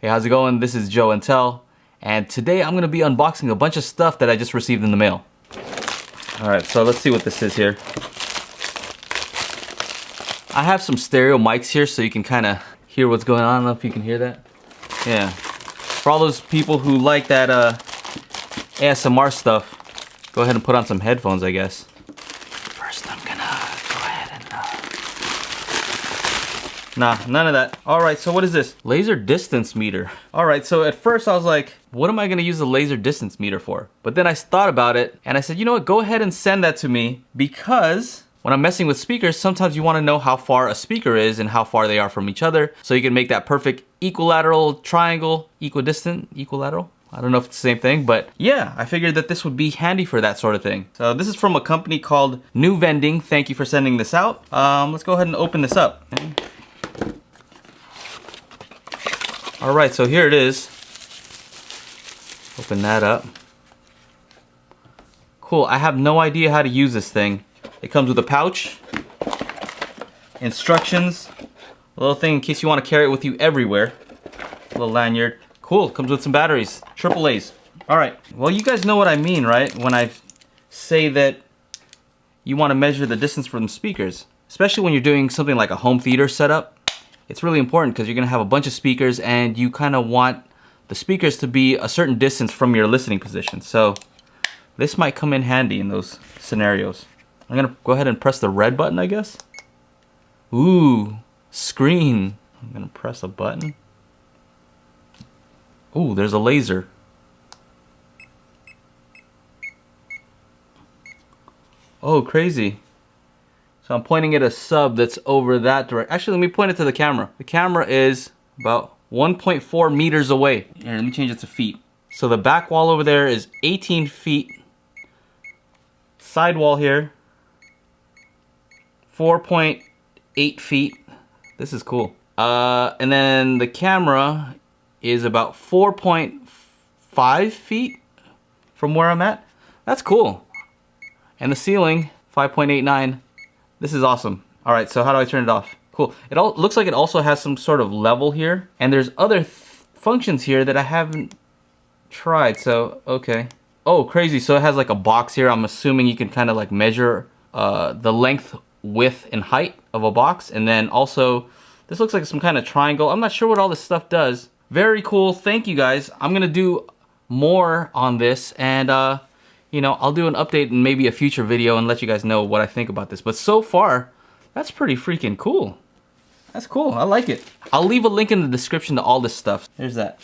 Hey, how's it going? This is Joe and Tell, and today I'm gonna be unboxing a bunch of stuff that I just received in the mail. Alright, so let's see what this is here. I have some stereo mics here so you can kind of hear what's going on. I don't know if you can hear that. Yeah. For all those people who like that ASMR stuff, go ahead and put on some headphones, I guess. First, I'm gonna go ahead and... Nah, none of that. Alright, so what is this? Laser distance meter. Alright, so at first I was like, what am I gonna use a laser distance meter for? But then I thought about it, and I said, you know what, go ahead and send that to me, because when I'm messing with speakers, sometimes you want to know how far a speaker is and how far they are from each other, so you can make that perfect equilateral triangle, equidistant, equilateral? I don't know if it's the same thing, but yeah, I figured that this would be handy for that sort of thing. So this is from a company called New Vending. Thank you for sending this out. Let's go ahead and open this up. Alright, so here it is. Open that up. Cool, I have no idea how to use this thing. It comes with a pouch, instructions, a little thing in case you want to carry it with you everywhere, a little lanyard. Cool, comes with some batteries, AAA's. Alright, well you guys know what I mean, right? When I say that you want to measure the distance from speakers. Especially when you're doing something like a home theater setup. It's really important because you're going to have a bunch of speakers and you kind of want the speakers to be a certain distance from your listening position. So this might come in handy in those scenarios. I'm gonna go ahead and press the red button, I guess. Ooh, screen. I'm gonna press a button. Ooh, there's a laser. Oh, crazy. So I'm pointing at a sub that's over that direction. Actually, let me point it to the camera. The camera is about 1.4 meters away. Here, let me change it to feet. So the back wall over there is 18 feet. Side wall here, 4.8 feet. This is cool. And then the camera is about 4.5 feet from where I'm at. That's cool. And the ceiling, 5.89. This is awesome. Alright, so how do I turn it off? Cool. It all looks like it also has some sort of level here. And there's other functions here that I haven't tried, so okay. Oh, crazy. So it has like a box here. I'm assuming you can kind of like measure the length, width, and height of a box. And then also, this looks like some kind of triangle. I'm not sure what all this stuff does. Very cool. Thank you guys. I'm going to do more on this. And, you know, I'll do an update in maybe a future video and let you guys know what I think about this. But so far, that's pretty freaking cool. That's cool. I like it. I'll leave a link in the description to all this stuff. There's that.